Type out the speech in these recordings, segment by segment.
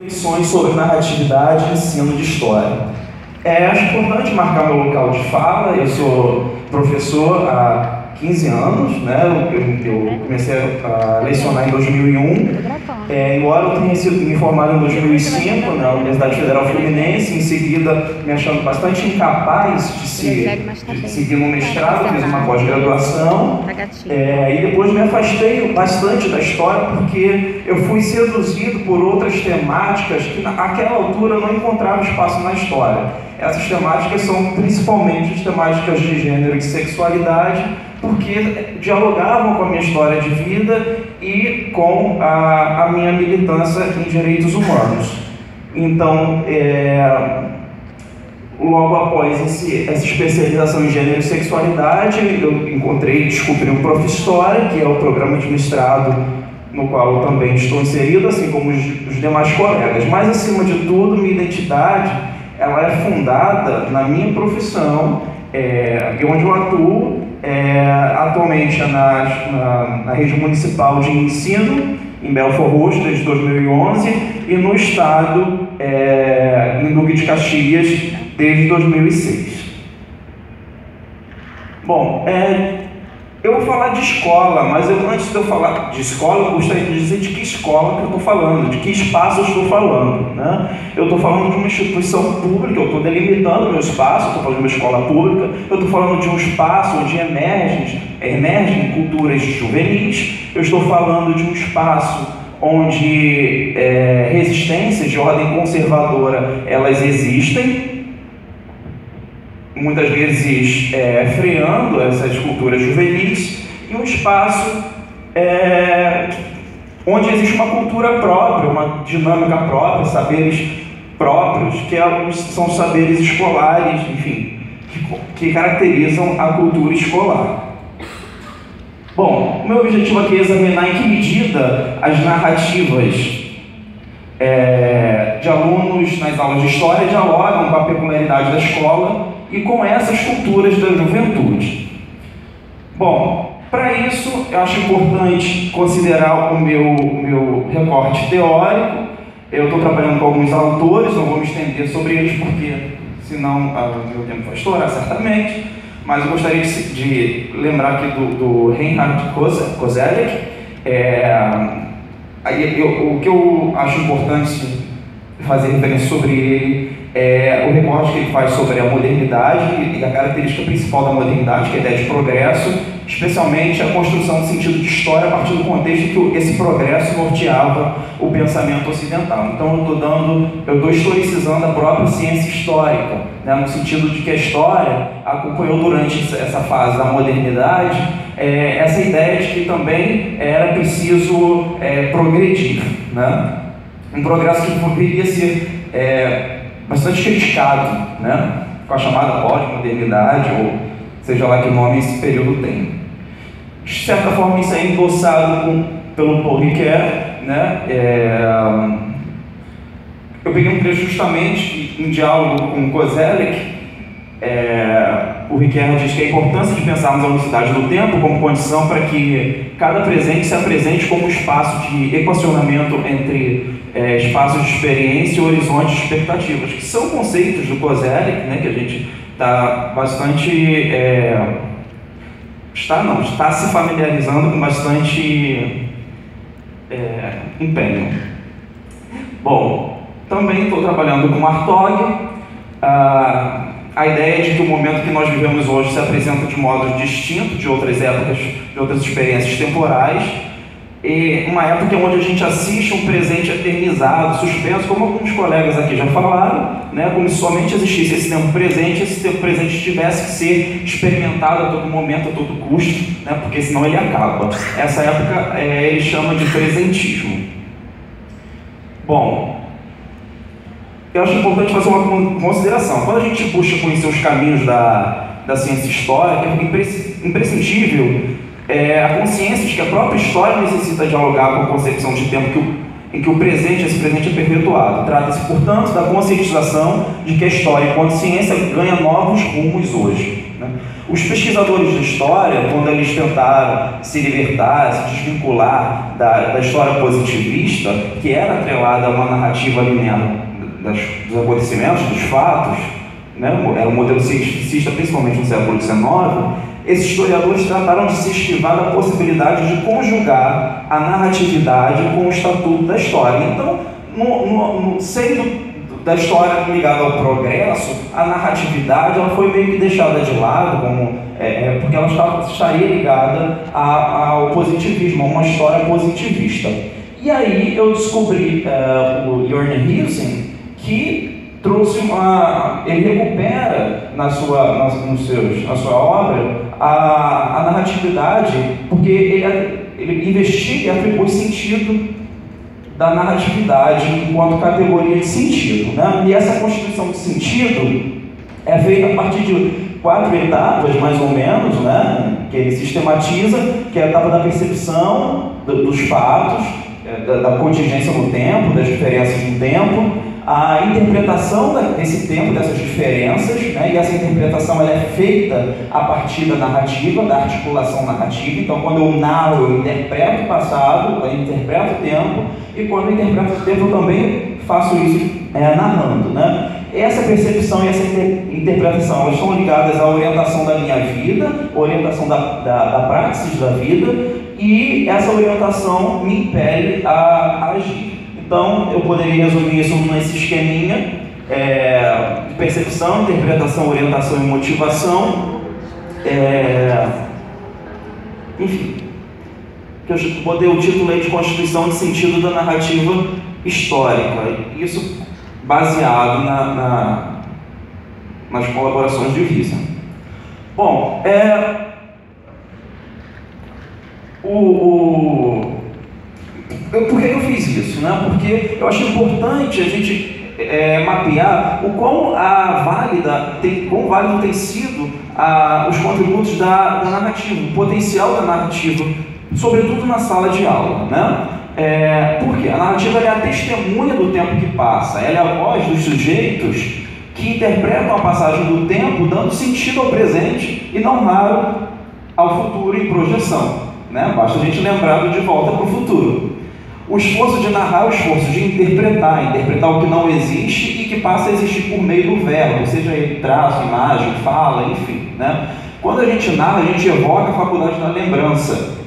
Reflexões sobre narratividade e ensino de história. Acho importante marcar meu local de fala. Eu sou professor há 15 anos, né? Eu comecei a lecionar em 2001. Embora eu tenha sido me formado em 2005 na Universidade Federal Fluminense, em seguida me achando bastante incapaz de seguir no mestrado, fiz uma pós-graduação, e depois me afastei bastante da história porque eu fui seduzido por outras temáticas que naquela altura eu não encontrava espaço na história. Essas temáticas são principalmente as temáticas de gênero e sexualidade, porque dialogavam com a minha história de vida e com a minha militância em direitos humanos. Então, logo após essa especialização em gênero e sexualidade, eu descobri o Prof. História, que é o programa de mestrado no qual eu também estou inserido, assim como os demais colegas. Mas, acima de tudo, minha identidade ela é fundada na minha profissão, e onde eu atuo atualmente na rede municipal de ensino, em Belford Roxo, desde 2011, e no estado, em Duque de Caxias, desde 2006. Bom, eu vou falar de escola, mas antes de eu falar de escola, eu gostaria de dizer de que escola que eu estou falando, de que espaço eu estou falando, né? Eu estou falando de uma instituição pública, eu estou delimitando o meu espaço, eu estou falando de uma escola pública, eu estou falando de um espaço onde emergem culturas juvenis, eu estou falando de um espaço onde resistências de ordem conservadora, elas existem, muitas vezes freando essas culturas juvenis, e um espaço onde existe uma cultura própria, uma dinâmica própria, saberes próprios, que são os saberes escolares, enfim, que caracterizam a cultura escolar. Bom, o meu objetivo aqui é examinar em que medida as narrativas de alunos nas aulas de história dialogam com a peculiaridade da escola e com essas culturas da juventude. Bom, para isso eu acho importante considerar o meu recorte teórico. Eu estou trabalhando com alguns autores, não vou me estender sobre eles porque senão o meu tempo vai estourar certamente, mas eu gostaria de lembrar aqui do Reinhard Koselleck. O que eu acho importante fazer referência sobre ele o recorte que ele faz sobre a modernidade e a característica principal da modernidade, que é a ideia de progresso, especialmente a construção do sentido de história a partir do contexto em que esse progresso norteava o pensamento ocidental. Então eu estou historicizando a própria ciência histórica, né, no sentido de que a história acompanhou durante essa fase da modernidade essa ideia de que também era preciso progredir, né? Um progresso que poderia ser bastante criticado, né, com a chamada pós-modernidade, ou seja lá que nome esse período tem. De certa forma, isso é endossado pelo Paul Ricoeur, né? Eu peguei um trecho justamente em diálogo com Koselleck. O Ricoeur diz que a importância de pensarmos a unicidade do tempo como condição para que cada presente se apresente como um espaço de equacionamento entre espaços de experiência e horizontes de expectativas, que são conceitos do Koselleck, né, que a gente está bastante está se familiarizando com bastante empenho. Bom, também estou trabalhando com Hartog. A ideia de que o momento que nós vivemos hoje se apresenta de modo distinto de outras épocas, de outras experiências temporais, e uma época onde a gente assiste um presente eternizado, suspenso, como alguns colegas aqui já falaram, né, como se somente existisse esse tempo presente tivesse que ser experimentado a todo momento, a todo custo, né, porque senão ele acaba. Essa época ele chama de presentismo. Bom, eu acho importante fazer uma consideração. Quando a gente busca conhecer os caminhos da ciência histórica, é imprescindível a consciência de que a própria história necessita dialogar com a concepção de tempo em que esse presente é perpetuado. Trata-se, portanto, da conscientização de que a história, enquanto ciência, ganha novos rumos hoje, né? Os pesquisadores de história, quando eles tentaram se libertar, se desvincular da história positivista, que era atrelada a uma narrativa linear dos acontecimentos, dos fatos, né? Era um modelo cientificista, principalmente no século XIX, esses historiadores trataram de se esquivar da possibilidade de conjugar a narratividade com o estatuto da história. Então, no seio da história ligada ao progresso, a narratividade ela foi meio que deixada de lado, porque ela estaria ligada ao positivismo, a uma história positivista. E aí eu descobri o Jörn Huising, que trouxe ele recupera na sua obra a narratividade, porque ele investiga e atribui sentido da narratividade enquanto categoria de sentido, né? E essa constituição de sentido é feita a partir de 4 etapas, mais ou menos, né? Que ele sistematiza, que é a etapa da percepção dos fatos, da contingência no tempo, das diferenças no tempo, a interpretação desse tempo, dessas diferenças, né? E essa interpretação ela é feita a partir da narrativa, da articulação narrativa. Então, quando eu narro, eu interpreto o passado, eu interpreto o tempo, e quando eu interpreto o tempo, eu também faço isso narrando, né? Essa percepção e essa interpretação, elas estão ligadas à orientação da minha vida, orientação da praxis da vida, e essa orientação me impele a agir. Então, eu poderia resumir isso nesse esqueminha de percepção, interpretação, orientação e motivação. Enfim, que eu botei o título aí de Constituição de Sentido da Narrativa Histórica. Isso baseado nas colaborações de Huising. Bom, por que eu fiz isso, né? Porque eu acho importante a gente mapear o quão válido tem sido os contributos da narrativa, o potencial da narrativa, sobretudo na sala de aula, né? Porque a narrativa é a testemunha do tempo que passa, ela é a voz dos sujeitos que interpretam a passagem do tempo dando sentido ao presente e não raro ao futuro em projeção, né? Basta a gente lembrar do De Volta para o Futuro. O esforço de narrar é o esforço de interpretar o que não existe e que passa a existir por meio do verbo, seja ele traço, imagem, fala, enfim, né? Quando a gente narra, a gente evoca a faculdade da lembrança,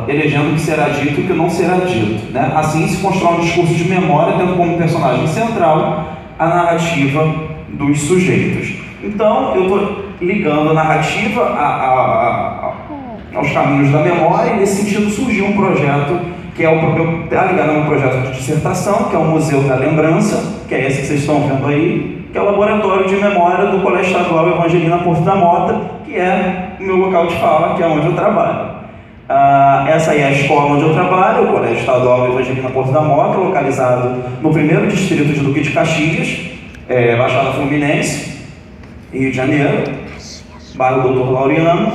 elegendo o que será dito e o que não será dito, né? Assim se constrói um discurso de memória, tendo como personagem central a narrativa dos sujeitos. Então, eu estou ligando a narrativa aos caminhos da memória, e nesse sentido surgiu um projeto que está ligado a um projeto de dissertação, que é o Museu da Lembrança, que é esse que vocês estão vendo aí, que é o Laboratório de Memória do Colégio Estadual Evangelina Porto da Mota, que é o meu local de fala, que é onde eu trabalho. Essa aí é a escola onde eu trabalho, o Colégio Estadual Evangelina Porto da Mota, localizado no 1º distrito de Duque de Caxias, Baixada Fluminense, Rio de Janeiro, bairro Doutor Laureano.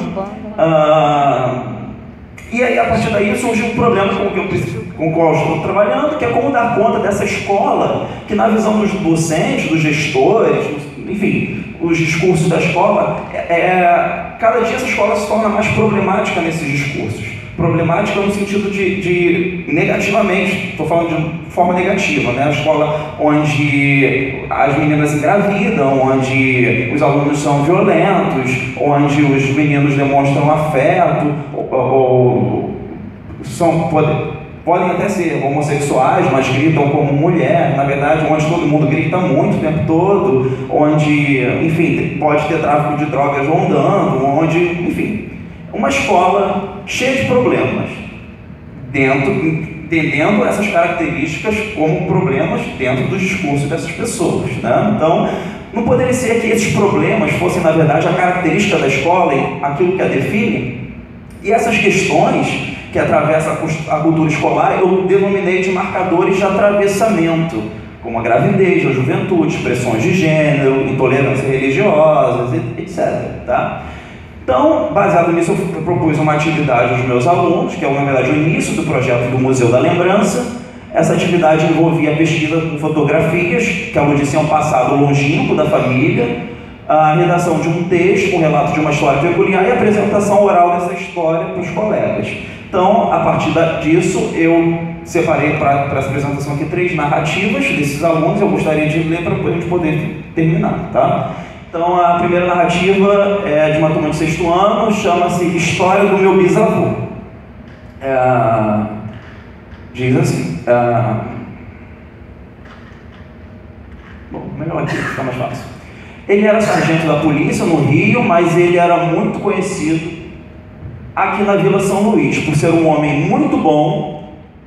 E aí, a partir daí, surgiu um problema com o qual eu estou trabalhando, que é como dar conta dessa escola, que na visão dos docentes, dos gestores, enfim, os discursos da escola, cada dia essa escola se torna mais problemática nesses discursos. Problemática no sentido de negativamente, estou falando de forma negativa, né? A escola onde as meninas engravidam, onde os alunos são violentos, onde os meninos demonstram afeto, ou podem até ser homossexuais, mas gritam como mulher, na verdade, onde todo mundo grita muito o tempo todo, onde, enfim, pode ter tráfico de drogas rondando, onde, enfim, uma escola cheia de problemas, entendendo essas características como problemas dentro do discurso dessas pessoas, né? Então, não poderia ser que esses problemas fossem, na verdade, a característica da escola e aquilo que a define, e essas questões que atravessam a cultura escolar eu denominei de marcadores de atravessamento, como a gravidez, a juventude, expressões de gênero, intolerâncias religiosas, etc. Tá? Então, baseado nisso, eu propus uma atividade aos meus alunos, que é, na verdade, o início do projeto do Museu da Lembrança. Essa atividade envolvia a pesquisa com fotografias, que aludissem ao passado longínquo da família, a redação de um texto, um relato de uma história peculiar e a apresentação oral dessa história para os colegas. Então, a partir disso, eu separei para essa apresentação aqui 3 narrativas desses alunos. Eu gostaria de ler para a gente poder terminar, tá? Então, a primeira narrativa é de uma turma de 6º ano, chama-se História do Meu Bisavô. Diz assim... Bom, melhor aqui, fica mais fácil. Ele era sargento da polícia no Rio, mas ele era muito conhecido aqui na Vila São Luís, por ser um homem muito bom.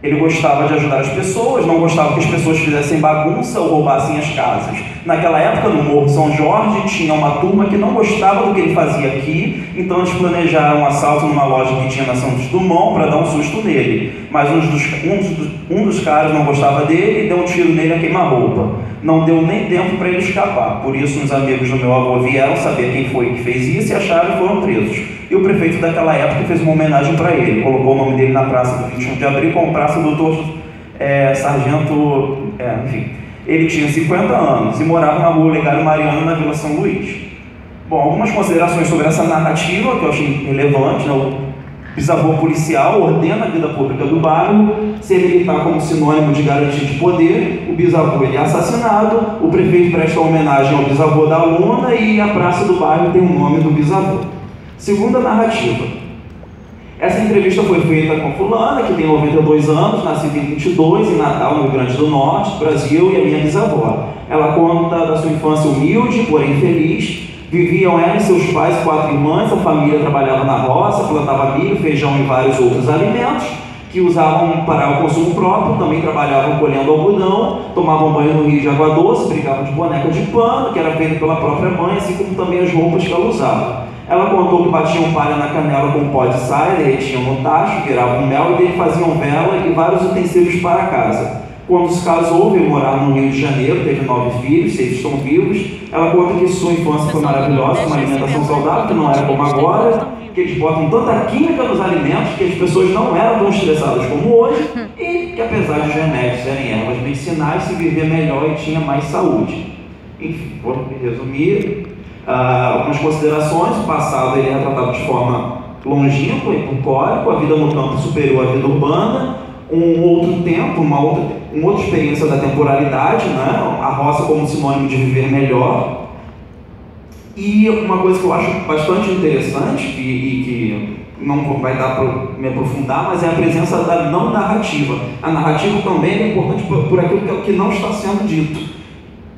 Ele gostava de ajudar as pessoas, não gostava que as pessoas fizessem bagunça ou roubassem as casas. Naquela época, no Morro São Jorge, tinha uma turma que não gostava do que ele fazia aqui, então eles planejaram um assalto numa loja que tinha na Santos Dumont para dar um susto nele. Mas um dos caras não gostava dele e deu um tiro nele a queima-roupa. Não deu nem tempo para ele escapar, por isso uns amigos do meu avô vieram saber quem foi que fez isso e acharam e foram presos. E o prefeito daquela época fez uma homenagem para ele, colocou o nome dele na praça do 21 de abril como Praça Doutor Sargento, enfim. Ele tinha 50 anos e morava na rua Olegário Mariano, na Vila São Luís. Bom, algumas considerações sobre essa narrativa que eu achei relevante, né? O bisavô policial ordena a vida pública do bairro, ser militar como sinônimo de garantia de poder, o bisavô ele é assassinado, o prefeito presta homenagem ao bisavô da aluna e a praça do bairro tem o nome do bisavô. Segunda narrativa. Essa entrevista foi feita com fulana, que tem 92 anos, nascida em 22, em Natal, no Rio Grande do Norte, Brasil, e a minha bisavó. Ela conta da sua infância humilde, porém feliz. Viviam ela e seus pais, 4 irmãs, a família trabalhava na roça, plantava milho, feijão e vários outros alimentos, que usavam para o consumo próprio, também trabalhavam colhendo algodão, tomavam banho no rio de água doce, brincavam de boneca de pano, que era feita pela própria mãe, assim como também as roupas que ela usava. Ela contou que batiam palha na canela com pó de saia, derretiam no tacho, viravam mel e dele faziam vela e vários utensílios para casa. Quando se casou, veio morar no Rio de Janeiro, teve 9 filhos, 6 estão vivos. Ela conta que sua infância foi maravilhosa, uma alimentação saudável, que não era como agora, que eles botam tanta química nos alimentos que as pessoas não eram tão estressadas como hoje, e que apesar de os remédios serem ervas medicinais, se vivia melhor e tinha mais saúde. Enfim, vou resumir algumas considerações. O passado ele é retratado de forma longínqua e bucólica, a vida no campo superior à vida urbana, um outro tempo, uma outra experiência da temporalidade, né? A roça como sinônimo de viver melhor. E uma coisa que eu acho bastante interessante e que não vai dar para me aprofundar, mas é a presença da não narrativa. A narrativa também é importante por aquilo que não está sendo dito.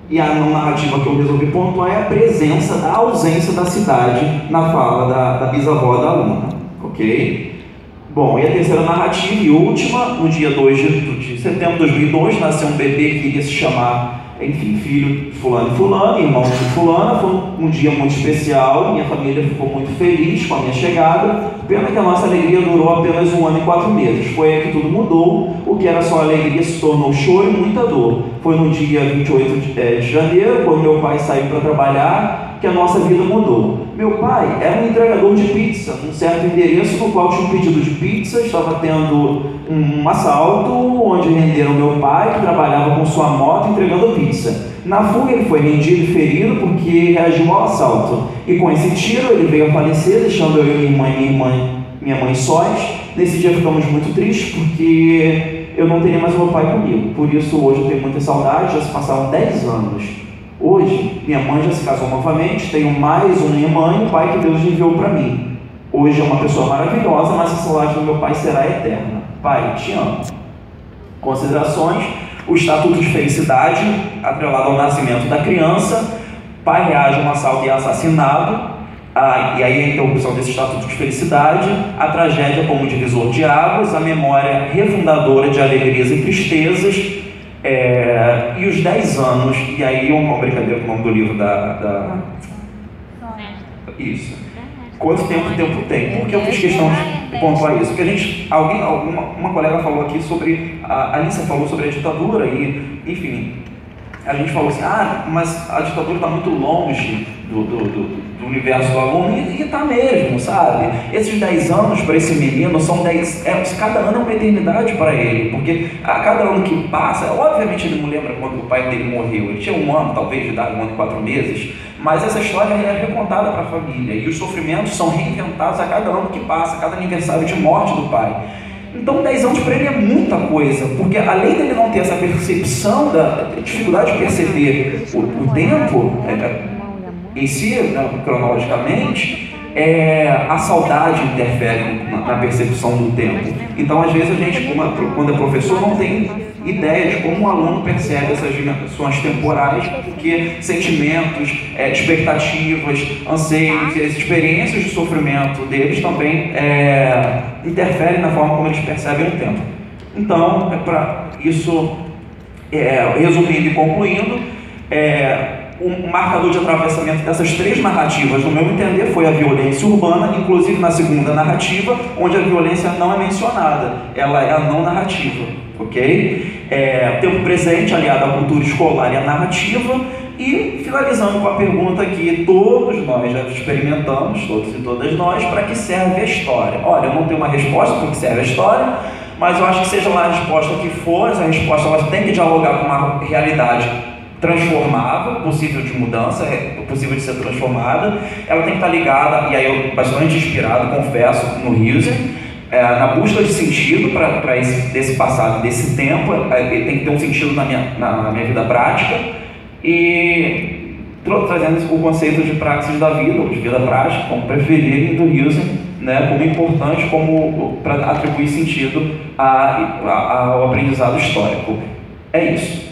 E a não narrativa que eu resolvi pontuar é a presença da ausência da cidade na fala da bisavó da aluna, ok? Bom, e a terceira narrativa e última, no dia 2 de setembro de 2002, nasceu um bebê que iria se chamar, enfim, filho de fulano e fulano, irmão de fulana. Foi um dia muito especial, minha família ficou muito feliz com a minha chegada. Pena que a nossa alegria durou apenas 1 ano e 4 meses. Foi aí que tudo mudou, o que era só alegria se tornou choro e muita dor. Foi no dia 28 de janeiro, quando meu pai saiu para trabalhar, que a nossa vida mudou. Meu pai era um entregador de pizza, num certo endereço no qual tinha um pedido de pizza, estava tendo um assalto, onde renderam meu pai, que trabalhava com sua moto entregando pizza. Na fuga ele foi rendido e ferido porque reagiu ao assalto. E com esse tiro ele veio a falecer, deixando eu e minha mãe sós. Nesse dia ficamos muito tristes porque eu não teria mais meu pai comigo. Por isso hoje eu tenho muita saudade, já se passaram 10 anos. Hoje, minha mãe já se casou novamente, tenho mais uma irmã e um pai que Deus enviou para mim. Hoje é uma pessoa maravilhosa, mas a saudade do meu pai será eterna. Pai, te amo. Considerações: o Estatuto de Felicidade, atrelado ao nascimento da criança. Pai reage a um assalto e é assassinado. E aí a interrupção desse Estatuto de Felicidade. A tragédia como divisor de águas. A memória refundadora de alegrias e tristezas. E os 10 anos, e aí uma brincadeira com o nome do livro Isso. Quanto tempo o tempo tem? Porque eu fiz questão de pontuar isso. Porque uma colega falou aqui sobre, a Alicia falou sobre a ditadura e, enfim, a gente falou assim, mas a ditadura está muito longe do universo do aluno, e está mesmo, sabe? Esses 10 anos para esse menino são 10, cada ano é uma eternidade para ele, porque a cada ano que passa, obviamente ele não lembra quando o pai dele morreu, ele tinha 1 ano, talvez, de idade, 1 ano e 4 meses, mas essa história é recontada para a família, e os sofrimentos são reinventados a cada ano que passa, a cada aniversário de morte do pai. Então 10 anos para ele é muita coisa, porque além dele não ter essa percepção da dificuldade de perceber o tempo em si, né, cronologicamente, a saudade interfere na percepção do tempo. Então às vezes a gente, quando é professor, não tem ideia de como o aluno percebe essas dimensões temporais, porque sentimentos, expectativas, anseios e as experiências de sofrimento deles também interferem na forma como eles percebem o tempo. Então, para isso, resumindo e concluindo, um marcador de atravessamento dessas 3 narrativas, no meu entender, foi a violência urbana, inclusive na segunda narrativa, onde a violência não é mencionada, ela é a não narrativa, ok? O tempo presente aliado à cultura escolar e à narrativa, e finalizando com a pergunta que todos nós já experimentamos, todos e todas nós, para que serve a história? Olha, eu não tenho uma resposta para que serve a história, mas eu acho que seja lá a resposta que for, essa resposta ela tem que dialogar com uma realidade transformável, possível de mudança, possível de ser transformada. Ela tem que estar ligada, e aí eu bastante inspirado, confesso, no Husserl, na busca de sentido para desse passado, desse tempo. Ele tem que ter um sentido na minha vida prática, e trazendo o conceito de praxis da vida, ou de vida prática, como preferirem, do Husserl, né, como importante, como para atribuir sentido ao aprendizado histórico. É isso.